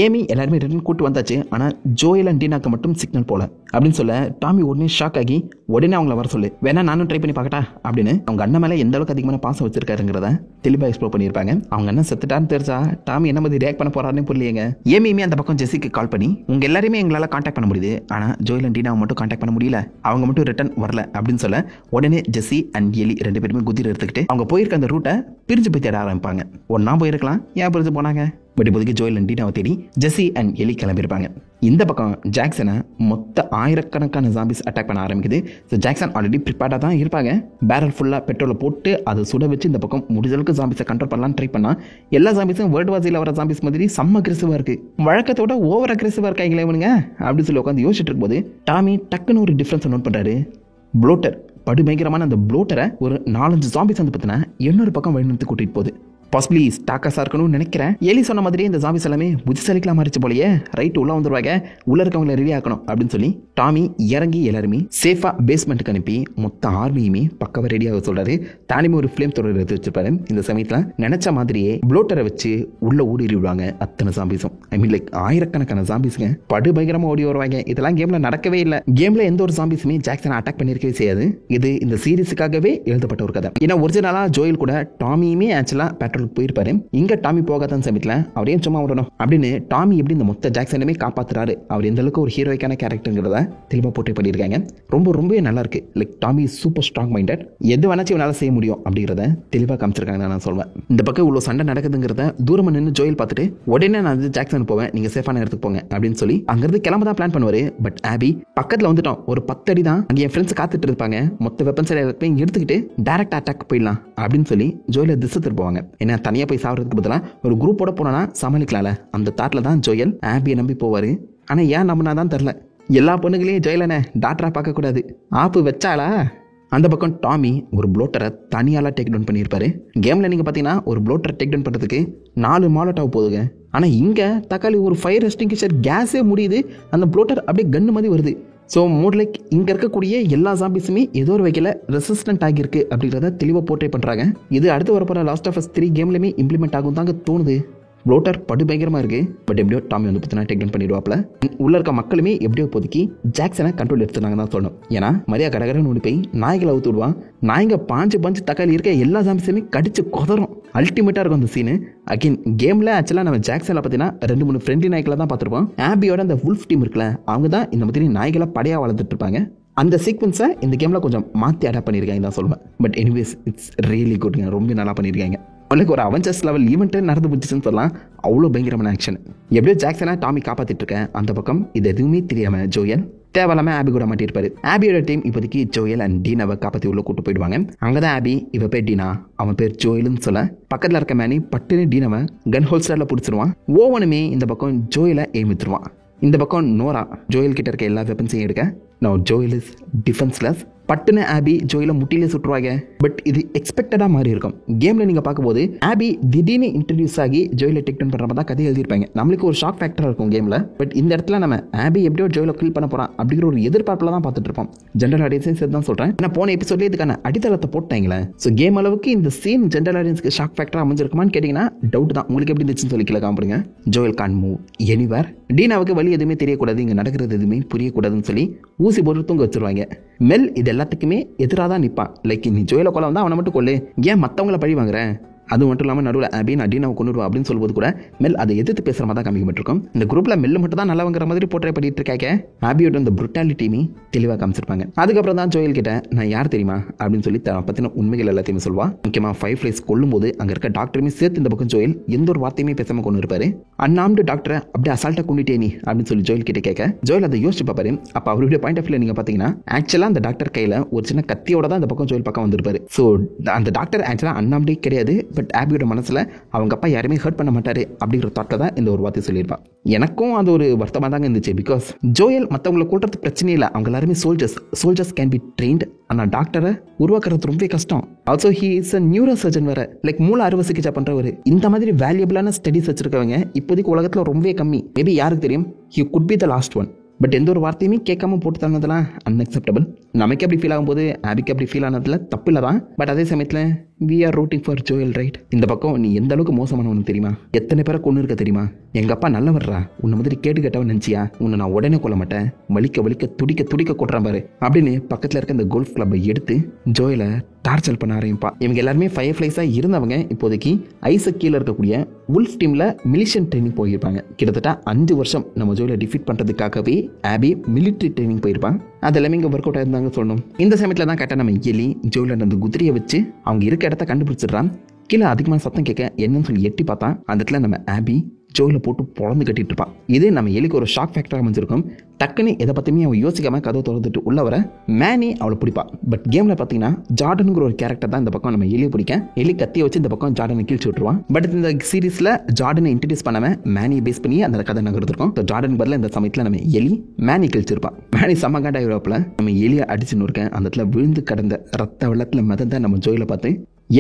ஏமி எல்லாருமே ரிட்டர்ன் கூட்டு வந்தாச்சு. ஆனால் ஜோயல் அண்ட் டீனாக்கு மட்டும் சிக்னல் போல அப்படின்னு சொல்ல, டாமி உடனே ஷாக் ஆகி உடனே அவங்கள வர சொல்லு, வேணா நானும் ட்ரை பண்ணி பார்க்கட்டா அப்படின்னு அவங்க அண்ணன் மேலே எந்த அளவுக்கு அதிகமான பாசம் வச்சிருக்காருங்கிறத தெளிவாக எக்ஸ்ப்ளோர் பண்ணியிருப்பாங்க. அவங்க அண்ணன் செத்துட்டான்னு தெரிஞ்சா டாமி என்ன மாதிரி ரியாக்ட் பண்ண போறாருன்னு புரியலையேங்க. ஏமியுமே அந்த பக்கம் ஜெசிக்கு கால் பண்ணி, உங்க எல்லாருமே எங்களால் கான்டாக்ட் பண்ண முடியுது, ஆனால் ஜோயல் அண்ட் டீனாவை மட்டும் கான்டாக்ட் பண்ண முடியல, அவங்க மட்டும் ரிட்டர்ன் வரல அப்படின்னு சொல்ல, உடனே ஜெசி அண்ட் எலி 2 பேருமே குதிரை எடுத்துக்கிட்டு அவங்க போயிருக்க அந்த ரூட்டை பிரிஞ்சு போய் தேட ஆரம்பிப்பாங்க. ஒன்னா போயிருக்கலாம், ஏன் பிரிஞ்சு போனாங்க? பட் இப்போதைக்கு ஜோயல் அண்ட் டீனாவை தேடி ஜெசி அண்ட் எலி கிளம்பியிருப்பாங்க. இந்த பக்கம் ஜாக்சனை மொத்த ஆயிரக்கணக்கான ஜாம்பிஸ் அட்டாக் பண்ண ஆரம்பிக்குது. ஸோ ஜாக்சன் ஆல்ரெடி ப்ரிப்பேர்டாக தான் இருப்பாங்க. பேரல் ஃபுல்லாக பெட்ரோலை போட்டு அதை சுட வச்சு இந்த பக்கம் முடிஞ்ச அளவுக்கு ஜாம்பிஸை கண்ட்ரோல் பண்ணலான்னு ட்ரை பண்ணால், எல்லா ஜாம்பிஸும் வேர்ல்டு வாசியில் வர ஜாம்பிஸ் மாதிரி செம்ம அக்ரெசிவாக இருக்குது. வழக்கத்தோட ஓவர் அக்ரெசிவாக இருக்காங்களே இவனுங்க அப்படின்னு சொல்லி உட்காந்து யோசிச்சுட்டு இருக்கும்போது டாமி டக்குன்னு ஒரு டிஃப்ரென்ஸை நோட் பண்ணுறாரு. ப்ளோட்டர், படுபயங்கரமான அந்த ப்ளோட்டரை ஒரு 4-5 ஜாம்பிஸ் வந்து பார்த்தீங்கன்னா இன்னொரு பக்கம் வழிநடத்தி கூட்டிகிட்டு போகுது. பாசிபிளி ஸ்டாக்கஸாக இருக்கணும்னு நினைக்கிறேன். எலி சொன்ன மாதிரி இந்த ஜாம்பிஸ் எல்லாமே புத்திசாலிக்கலாம் மாறிச்சு போலயே. ரைட் உள்ள வந்துருவாங்க, உள்ள இருக்கவங்களை ரெடி ஆக்கணும் அப்படின்னு சொல்லி டாமி இறங்கி எல்லாருமே சேஃபா பேஸ்மெண்ட்டுக்கு அனுப்பி மொத்த ஆர்மியுமே பக்கவா ரெடியாக சொல்றாரு. தானியுமே ஒரு ஃபிளேம் தொடர் எடுத்து வச்சிருப்பாரு. இந்த சமயத்தில் நினைச்ச மாதிரியே ப்ளோட்டரை வச்சு உள்ள ஓடி விடுவாங்க அத்தனை ஜாம்பிஸும். ஐ மீன் லைக் ஆயிரக்கணக்கான ஜாம்பிஸுங்க படுபயங்கரமா ஓடி வருவாங்க. இதெல்லாம் கேம்ல நடக்கவே இல்லை. கேம்ல எந்த ஒரு ஜாம்பிஸுமே ஜாக்சனை அட்டாக் பண்ணிருக்கவே செய்யாது. இது இந்த சீரிஸுக்காகவே எழுதப்பட்ட ஒரு கதை. ஏன்னா ஒரிஜினலா ஜோயல் கூட டாமியுமே ஆக்சுவலா பேட்ரோல் போயிருப்பாரு. இங்க டாமி போகாத சமயத்துல அவரையும் சும்மா விடணும் அப்படின்னு டாமி எப்படி இந்த மொத்த ஜாக்சனுமே காப்பாத்துறாரு, அவர் எந்த அளவுக்கு ஒரு ஹீரோய்க்கான கேரக்டர்ங்கிறத தெளிவா போட்டு பண்ணியிருக்காங்க. ரொம்பவே நல்லா இருக்கு. Like Tommy super strong minded, எது வேணாச்சும் இவனால செய்ய முடியும் அப்படிங்கிறத தெளிவா காமிச்சிருக்காங்க நான் சொல்வேன். இந்த பக்கம் இவ்வளவு சண்டை நடக்குதுங்கிறத தூரமா நின்று ஜோயல் பார்த்துட்டு உடனே நான் வந்து ஜாக்சன் போவேன், நீங்க சேஃபான இடத்துக்கு போங்க அப்படின்னு சொல்லி அங்கிருந்து கிளம்ப தான் பிளான் பண்ணுவாரு. பட் ஆபி பக்கத்துல வந்துட்டோம், ஒரு 10 அடி தான் அங்க என் ஃப்ரெண்ட்ஸ் காத்துட்டு இருப்பாங்க, மொத்த வெப்பன்ஸ் எடுத்துக்கிட்டு டைரக்ட் அட்டாக் போயிடலாம் அப்படின்னு சொல்லி ஜோயலை திசை திருப்புவாங்க. ஏன்னா தனியாக போய் சாப்பிட்றதுக்கு பதிலாக ஒரு குரூப்போட போனா சமாளிக்கலாம்ல, அந்த தாட்டில் தான் ஜோயல் ஆபியை நம்பி போவார். ஆனால் ஏன் நம்பினாதான் தெரில. எல்லா பொண்ணுங்களையும் ஜோயலனை டாக்டராக பார்க்கக்கூடாது, ஆப்பு வச்சாலா. அந்த பக்கம் டாமி ஒரு ப்ளோட்டரை தனியால டேக் டவுன் பண்ணியிருப்பாரு. கேமில் நீங்கள் பார்த்தீங்கன்னா ஒரு ப்ளோட்டரை டேக் டவுன் பண்ணுறதுக்கு 4 மாலட்டாக போகுதுங்க. ஆனால் இங்கே தக்காளி ஒரு ஃபயர் எக்ஸ்டிங்விஷர் கேஸே முடியுது, அந்த ப்ளோட்டர் அப்படியே கன்று மாதிரி வருது. ஸோ மோர் லைக் இங்கே இருக்கக்கூடிய எல்லா ஜாம்பிஸுமே ஏதோ ஒரு வகையில் ரெசிஸ்டன்ட் ஆகியிருக்கு அப்படின்றத தெளிவாக போர்ட்ரே பண்ணுறாங்க. இது அடுத்து வரப்போகிற லாஸ்ட் ஆஃப் அஸ் 3 கேம்லையுமே இம்ப்ளிமெண்ட் ஆகும் தாங்க தோணுது. ப்ளோட்டர் படு பயங்கரமாக இருக்குது. பட் எப்படியோ டாமி வந்து பார்த்தீங்கன்னா டேக் டவுன் பண்ணிடுவாப்பில். உள்ளே இருக்க மக்களுமே எப்படியோ இப்போதைக்கு ஜாக்சனை கண்ட்ரோல் எடுத்துனாங்க தான் சொல்லணும். ஏன்னா மரியா கடகரன்னு ஓடி போய் நாய்களை அவுத்து விடுவான். நாய்ங்க பாஞ்சு தக்காளி இருக்க எல்லா ஜாம்பிஸுமே கடிச்சு கொதரும். அல்டிமேட்டாக இருக்கும் அந்த சீனு. அகெயின் கேமில் ஆக்சுவலாக நம்ம ஜாக்சனில் பார்த்தீங்கன்னா 2-3 ஃப்ரெண்ட்லி நாய்களை தான் பார்த்துருப்போம். ஆபியோட அந்த வுல்ஃப் டீம் இருக்குல்ல, அவங்க தான் இந்த மாதிரி நாய்களை படையாக வளர்த்துட்டு இருப்பாங்க. அந்த சீக்வன்ஸை இந்த கேமில் கொஞ்சம் மாற்றி அடாப்ட் பண்ணியிருக்காங்க தான் சொல்லுவேன். பட் எனிவேஸ் இட்ஸ் ரியலி குட்ங்க, ரொம்ப நல்லா பண்ணியிருக்காங்க. அவளுக்கு ஒரு அவெஞ்சர்ஸ் லெவல் ஈவெண்ட்டே நடந்து போச்சுன்னு சொல்லலாம். அவ்வளோ பயங்கரமான ஆக்ஷன். எப்படியோ ஜாக்சனை டாமி காப்பாற்றிட்டு இருக்கேன். அந்த பக்கம் இது எதுவுமே தெரியாமல் ஜோயல் தேவையில்லாமல் ஆபி கூட மாட்டியிருப்பாரு. ஆபியோட டீம் இப்போதைக்கு ஜோயல் அண்ட் டீனாவை காப்பாற்றி உள்ள கூட்டு போயிடுவாங்க. அங்கே தான் ஆபி இவ பேர் டீனா, அவன் பேர் ஜோயல்னு சொல்ல பக்கத்தில் இருக்க மேனி பட்டுன்னு டீனாவை கன் ஹோல்ஸ்டரில் பிடிச்சிருவான். ஓவனுமே இந்த பக்கம் ஜோயலை ஏமித்துருவான். இந்த பக்கம் நோரா ஜோயல் கிட்ட இருக்க எல்லா வெப்பன்ஸையும் எடுக்க ஜோயல் இஸ் டிஃபென்ஸ்லெஸ். பட்டுன்னு ஆபி ஜோயில முட்டிலே சுட்டுருவாங்க. பட் இது எக்ஸ்பெக்டடாக மாறி இருக்கும். கேமில் நீங்கள் பார்க்கும்போது ஆபி திடீர்னு இன்ட்ரடியூஸ் ஆகி ஜோயில டேக் டவுன் பண்ணுற மாதிரி தான் கதை எழுதியிருப்பாங்க. நம்மளுக்கு ஒரு ஷாக் ஃபேக்டராக இருக்கும் கேமில். பட் இந்த இடத்துல நம்ம ஆபி எப்படியோ ஜோயில கில் பண்ண போகிறான் அப்படிங்கிற ஒரு எதிர்பார்ப்பில் தான் பார்த்துட்டு இருப்போம். ஜென்ரல் ஆடியன்ஸையும் சேர்த்து தான் சொல்கிறேன். ஏன்னா போன எபிசோட்லேயே இதுக்கான அடித்தளத்தை போட்டாங்களே. ஸோ கேம் அளவுக்கு இந்த சீன் ஜென்ரல் ஆடியன்ஸ்க்கு ஷாக் ஃபேக்டராக அமைஞ்சிருக்குமான்னு கேட்டிங்கன்னா டவுட் தான். உங்களுக்கு எப்படி இருந்துச்சுன்னு சொல்லி கீழே காமிடுங்க. Joel can move anywhere. டீனாவுக்கு வழி எதுவுமே தெரியக்கூடாது, இங்கே நடக்கிறது எதுவுமே புரியக்கூடாதுன்னு சொல்லி ஊசி போட்டு தூங்க வச்சுருவாங்க. மெல் இது எல்லாத்துக்குமே எதிராக தான் நிற்பான். லைக் நீ ஜோயில கொலை வந்தால் அவனை மட்டும் கொள்ளு, ஏன் மற்றவங்கள பழி வாங்குறேன், அது மட்டும் இல்லாமல் நடுவில் அப்படின்னு அடினாவை கொண்டுருவா அப்படின்னு சொல்லும்போது கூட மெல் அதை எதிர்த்து பேசுகிற மாதிரி தான் காமிக்கப்பட்டிருக்கும். இந்த குரூப்பில் மெல்ல மட்டும் தான் நல்லவங்கிற மாதிரி போட்டே பண்ணிட்டு இருக்காங்க. ஆபியோட இந்த புருட்டாலிட்டியுமே தெளிவாக காமிச்சிருப்பாங்க. அதுக்கப்புறம் தான் ஜோயல் கிட்ட நான் யார் தெரியுமா அப்படின்னு சொல்லி பற்றின உண்மைகள் எல்லாத்தையுமே சொல்வா. முக்கியமாக 5 ஃப்ளைஸ் கொல்லும் போது அங்கே இருக்க டாக்டருமே சேர்த்து இந்த பக்கம் ஜோயல் எந்த ஒரு வார்த்தையுமே பேசாமல் கொண்டு இருப்பாரு. அண்ணாம்டு டாக்டரை அப்படியே அசால்ட்டாக கொண்டுட்டே நீ அப்படின்னு சொல்லி ஜோயல் கிட்ட கேட்க ஜோயல் அதை யோசிச்சு பார்ப்பாரு. அப்போ அவருடைய பாயிண்ட் ஆஃப் வியூ நீங்கள் பார்த்தீங்கன்னா ஆக்சுவலாக அந்த டாக்டர் கையில் ஒரு சின்ன கத்தியோட தான் இந்த பக்கம் ஜோயல் பக்கம் வந்திருப்பாரு. ஸோ அந்த டாக்டர் ஆக்சுவலாக அண்ணாம்டே கிடையாது. பட் ஆபியோட மனசில் அவங்க அப்பா யாருமே ஹர்ட் பண்ண மாட்டாரு அப்படிங்கிற தாட்டில் தான் இந்த ஒரு வார்த்தை சொல்லியிருப்பான். எனக்கும் அது ஒரு வருத்தமாக தாங்க இருந்துச்சு. பிகாஸ் ஜோயல் மற்றவங்களை கூட்டுறது பிரச்சனை இல்லை, அவங்க எல்லாருமே சோல்ஜர்ஸ் கேன் பி ட்ரெயின்ட். ஆனால் டாக்டரை உருவாக்குறது ரொம்ப கஷ்டம். Also he is a neuro surgeon வேற, லைக் மூளை அறுவை சிகிச்சை பண்றவர். இந்த மாதிரி வேல்யூபிளான ஸ்டடிஸ் வச்சிருக்கவங்க இப்போதைக்கு உலகத்தில் ரொம்பவே கம்மி. மேபி யாருக்கு தெரியும், he could be the last one. But எந்த ஒரு வார்த்தையுமே கேட்காம போட்டு தந்ததெல்லாம் அன்அக்செப்டபிள். நமக்கு அப்படி ஃபீல் ஆகும்போது ஆபிக்கு அப்படி ஃபீல் ஆனதில் தப்பு இல்லை தான். பட் அதே சமயத்தில் we are rooting for Joel right. இந்த பக்கம் நீ எந்த அளவுக்கு மோசமானவனு தெரியுமா, எத்தனை பேரை கொண்டு இருக்க தெரியுமா, எங்கள் அப்பா நல்லவர்றா, உன்னை மாதிரி கேட்டுக்கிட்டவன் நினச்சியா, உன்னை நான் உடனே கொல்ல மாட்டேன், வலிக்க துடிக்க கொட்டுறான் பாரு அப்படின்னு பக்கத்தில் இருக்க இந்த கோல்ஃப் கிளப்பை எடுத்து ஜோயலை டார்ச்சர் பண்ண ஆரம்பிப்பா. இவங்க எல்லாருமே ஃபயர் ஃப்ளைஸாக இருந்தவங்க இப்போதைக்கு ஐசக் கீழே இருக்கக்கூடிய வுல்ஃப் டீமில் மிலிஷியன் ட்ரைனிங் போயிருப்பாங்க. கிட்டத்தட்ட 5 வருஷம் நம்ம ஜோயிலை டிஃபீட் பண்ணுறதுக்காகவே ஆபி மிலிட்ரி ட்ரைனிங் போயிருப்பான். அது எல்லாமே இங்கே ஒர்க் அவுட் ஆயிருந்தாங்க சொல்லணும். இந்த சமயத்தில் தான் கரெக்டாக நம்ம எலி ஜோயில அந்த குதிரையை வச்சு அவங்க இருக்க இடத்த கண்டுபிடிச்சிடுறான். கீழே அதிகமான சத்தம் கேட்க என்னன்னு சொல்லி எட்டி பார்த்தா அந்த இடத்துல நம்ம ஆபி ஜோயில போட்டு பொழந்து கட்டிட்டு இருப்பான். இது நம்ம எலிக்கு ஒரு ஷாக் ஃபேக்டராக அமைஞ்சிருக்கும். டக்குன்னு எதை பற்றியுமே அவன் யோசிக்காம கதவை திறந்துட்டு உள்ள வர மேனி அவளை பிடிப்பா. பட் கேமில் பார்த்தீங்கன்னா ஜார்டனுங்கிற ஒரு கேரக்டர் தான் இந்த பக்கம் நம்ம எலியை பிடிக்க. எலி கத்தியை வச்சு இந்த பக்கம் ஜார்டனை கீழ்ச்சி விட்டுருவான். பட் இந்த சீரீஸில் ஜார்டனை இன்ட்ரடியூஸ் பண்ணாமல் மேனியை பேஸ் பண்ணி அந்த கதை நகர்ந்துருக்கும். ஸோ ஜார்டன் பதில் இந்த சமயத்தில் நம்ம எலி மேனி கிழிச்சிருப்பான். மேனி சமகாண்டா யூரோப்பில் நம்ம எலியை அடிச்சுன்னு இருக்கேன். அந்த இடத்துல விழுந்து கடந்த ரத்த வெள்ளத்தில் மிதந்த நம்ம ஜோயில பார்த்து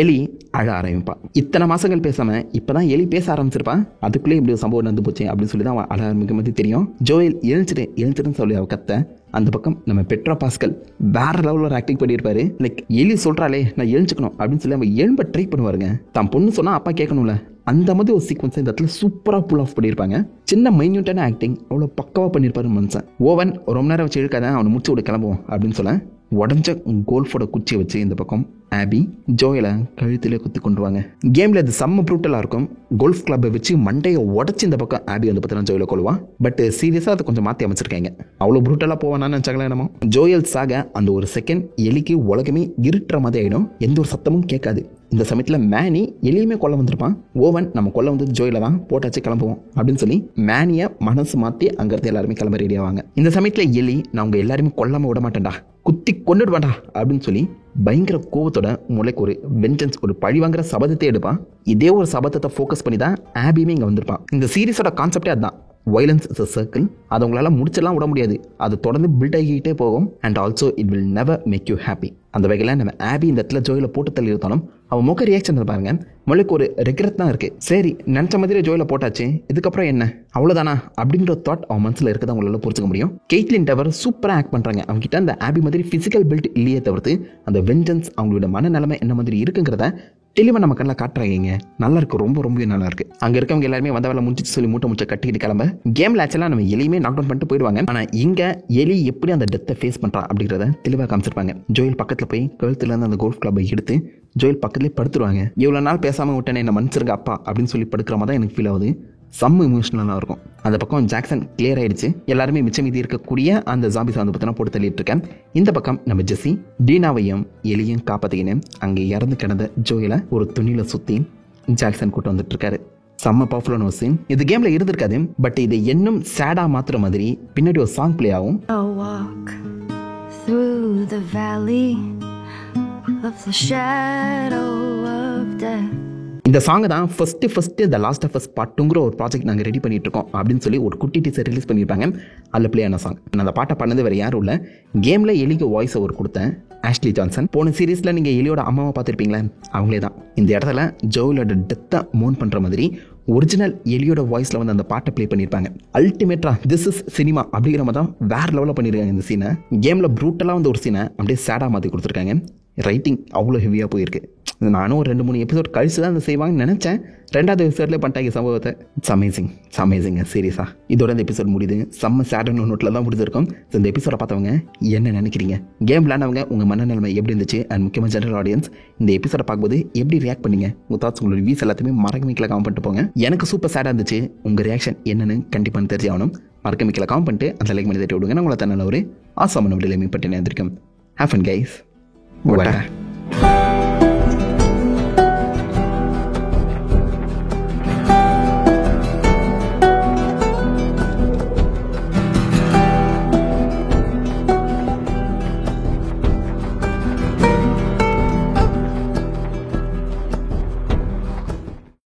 எலி அழ ஆரம்பிப்பான். இத்தனை மாசங்கள் பேசாம இப்பதான் எலி பேச ஆரம்பிச்சிருப்பான். அதுக்குள்ளே இப்படி ஒரு சம்பவம் நடந்து போச்சு அப்படின்னு சொல்லி தான் அவன் அழ ஆரம்பிக்கும் போது தெரியும். ஜோயல் எழுந்துச்சுன்னு சொல்லி அவ கத்த. அந்த பக்கம் நம்ம பெட்ரோ பாஸ்கல் வேற லெவலில் ஒரு ஆக்டிங் பண்ணியிருப்பாரு. லைக் எலி சொல்றாளே நான் எழுஞ்சுக்கணும் அப்படின்னு சொல்லி அவன் எழும்ப ட்ரை பண்ணுவாருங்க. தான் பொண்ணு சொன்னா அப்பா கேட்கணும்ல, அந்த மாதிரி ஒரு சீக்வன்ஸ் இந்த இடத்துல சூப்பராக புல் ஆஃப் பண்ணியிருப்பாங்க. சின்ன மைன்யூட்டான ஆக்டிங் அவ்வளோ பக்கவாக பண்ணியிருப்பாரு மனுஷன். ஓவன் ரொம்ப நேரம் வச்சு இழுக்காத, அவனை முடிச்சு விட கிளம்புவோம் அப்படின்னு சொல்ல உடஞ்ச கோல்ஃபோட குச்சியை வச்சு இந்த பக்கம் ஆபி ஜோயில கழுத்திலே குத்தி கொண்டுருவாங்க. கேமில் அது செம்ம ப்ரூட்டலாக இருக்கும். கோல்ஃப் கிளப்பை வச்சு மண்டையை உடச்சி இந்த பக்கம் ஆபி வந்து பார்த்தீங்கன்னா ஜோயில கொள்வான். பட் சீரியஸாக அதை கொஞ்சம் மாற்றி அமைச்சிருக்காங்க. அவ்வளோ ப்ரூட்டலாக போவானான்னு நினச்சாங்களே என்னமோ. ஜோயல் சாக அந்த ஒரு செகண்ட் எலிக்கு உலகமே இருட்டுற மாதிரி ஆகிடும். எந்த ஒரு சத்தமும் கேட்காது. இந்த சமயத்தில் மேனி எலியுமே கொல்ல வந்திருப்பான். ஓவன் நம்ம கொல்ல வந்தது ஜோயில தான், போட்டாச்சு கிளம்புவோம் அப்படின்னு சொல்லி மேனியை மனசு மாற்றி அங்கிருந்து எல்லாருமே கிளம்ப ரெடி ஆவாங்க. இந்த சமயத்தில் எலி நான் உங்கள் எல்லாருமே கொல்லாமல் விட மாட்டேன்டா, குத்தி கொண்டுடுவாண்டா அப்படின்னு சொல்லி பயங்கர கோவத்தோட முளைக்கு ஒரு வெஞ்சன்ஸ், ஒரு பழி வாங்குற சபதத்தை எடுப்பான். இதே ஒரு சபதத்தை ஃபோக்கஸ் பண்ணி தான் ஆபியுமே இங்கே வந்திருப்பான். இந்த சீரீஸோட கான்செப்டே அதுதான், வயலன்ஸ் இஸ் அ சர்க்கிள். அது உங்களால் முடிச்செல்லாம் விட முடியாது, அது தொடர்ந்து பில்ட் ஆகிக்கிட்டே போகும். And also it will never make you happy. அந்த வகையில் நம்ம ஆபி இந்த இடத்துல ஜோயில போட்டு தள்ளி இருந்தாலும் அவன் முக ரியாக்ஷன் பாருங்க, முளைக்கு ஒரு ரெக்ரெட் தான் இருக்கு. சரி நினச்ச மாதிரி ஜோயில போட்டாச்சு, இதுக்கப்புறம் என்ன அவ்வளோதானா அப்படின்ற தாட் அவன் மனசில் இருக்கிறத அவங்களால புரிஞ்சுக்க முடியும். கெய்ட்லின் டவர் சூப்பராக ஆக்ட் பண்ணுறாங்க. அவங்க கிட்ட அந்த ஆபி மாதிரி ஃபிசிக்கல் பில்ட் இல்லையே தவிர்த்து அந்த வெஞ்சன்ஸ் அவங்களோட மனநிலைமை என்ன மாதிரி இருக்குங்கிறத தெளிவாக நம்ம கண்ணில் காட்டுறாங்க. நல்லா இருக்கு, ரொம்ப ரொம்ப நல்லா இருக்கு. அங்கே இருக்கவங்க எல்லாருமே வந்த வேலை முடிச்சு சொல்லி மூட்டை கட்டிக்கிட்டு கிளம்ப. கேம் ஆக்சுவலாக நம்ம எலியுமே நாக் டவுன் பண்ணிட்டு போயிடுவாங்க. ஆனால் இங்கே எலி எப்படி அந்த டெத்தை ஃபேஸ் பண்ணுறான் அப்படிங்கிறத தெளிவாக காமிச்சிருப்பாங்க. ஜோயில் பக்கத்தில் போய் கழுத்துலேருந்து அந்த கோல்ஃப் கிளப்பை எடுத்து ஜோயில் பக்கத்துலேயே படுத்துருவாங்க. இவ்வளோ நாள் பேசாமல் விட்டேனே என்ன மன்னிச்சிருக்க அப்பா அப்படின்னு சொல்லி படுக்கிற மாதிரி தான் எனக்கு ஃபீல் ஆகுது. செம்ம இமோஷனலாக இருக்கும். அந்த பக்கம் ஜாக்சன் கிளியர் ஆயிடுச்சு. எல்லாருமே மிச்சம் மீதி இருக்கக்கூடிய அந்த ஜாம்பி சாந்து பற்றினா போட்டு தள்ளிட்டு இருக்கேன். இந்த பக்கம் நம்ம ஜெஸ்ஸி டீனாவையும் எலியும் காப்பாற்றிக்கின்னு அங்கே இறந்து கிடந்த ஜோயில ஒரு துணியில் சுற்றி ஜாக்சன் கூட்டு வந்துட்டு இருக்காரு. செம்ம பவர்ஃபுல்லான ஒரு சீன். இது கேம்ல இருந்திருக்காது, பட் இதை இன்னும் சேடா மாத்துற மாதிரி பின்னாடி ஒரு சாங் பிளே ஆகும். இந்த சாங் தான் first the last of us part 2ங்கிற ஒரு ப்ராஜெக்ட் நாங்கள் ரெடி பண்ணிட்டு இருக்கோம் அப்படின்னு சொல்லி ஒரு குட்டி டீசர் ரிலீஸ் பண்ணியிருப்பாங்க. அதில் பிளே ஆன சாங். நான் அந்த பாட்டை பண்ணது வேறு யாரும் இல்லை, கேமில் எலிக்கு வாய்ஸ் ஓவர் கொடுத்தேன் ஆஷ்லி ஜான்சன். போன சீரீஸில் நீங்கள் எலியோட அம்மாவை பார்த்துருப்பீங்களே, அவங்களே தான். இந்த இடத்துல ஜோயிலோட டெத்தை மோன் பண்ணுற மாதிரி ஒரிஜினல் எலியோட வாய்ஸில் வந்து அந்த பாட்டை ப்ளே பண்ணியிருப்பாங்க. அல்டிமேட்டாக திஸ் இஸ் சினிமா அப்படிங்கிற மாதிரி தான் வேறு லெவலில் பண்ணியிருக்காங்க இந்த சீனை. கேமில் ப்ரூட்டலாக வந்து ஒரு சீனை அப்படியே சேடாக மாற்றி கொடுத்துருக்காங்க. ரைட்டிங் அவ்வளோ ஹெவியாக போயிருக்கு. நானும் ஒரு 2-3 எபிசோட் கழிச்சு தான் அதை செய்வாங்கன்னு நினச்சேன். 2வது எபிசோட்லேயே பண்ணிட்டாங்க சம்பவத்தை. இட்ஸ் அமேசிங் சீரியஸாக. இதோட இந்த எபிசோட் முடியுது. செம்ம சேடான நோட்டில் தான் முடிஞ்சிருக்கும். ஸோ இந்த எபிசோட பார்த்தவங்க என்ன நினைக்கிறீங்க? கேம் விளையாண்டவங்க உங்கள் மனநிலைமை எப்படி இருந்துச்சு? அண்ட் முக்கியமாக ஜெனரல் ஆடியன்ஸ் இந்த எபிசோட பார்க்கும்போது எப்படி ரியாக்ட் பண்ணீங்க? உங்கள் தாட்ஸ், உங்களோட வியூஸ் எல்லாத்தையுமே மறக்கமிக்கல காம் பண்ணிட்டு போங்க. எனக்கு சூப்பர் சேடாக இருந்துச்சு. உங்கள் ரியாக்ஷன் என்னன்னு கண்டிப்பாக தெரிஞ்சாகணும். மறக்கமிக்கல காம் பண்ணிட்டு அந்த லைக் பண்ணி தட்டி விடுங்க. நான் உங்களை தன்னால் ஒரு ஆசாமான விடையில மீட் பண்ணி இருந்திருக்கேன். Have fun guys.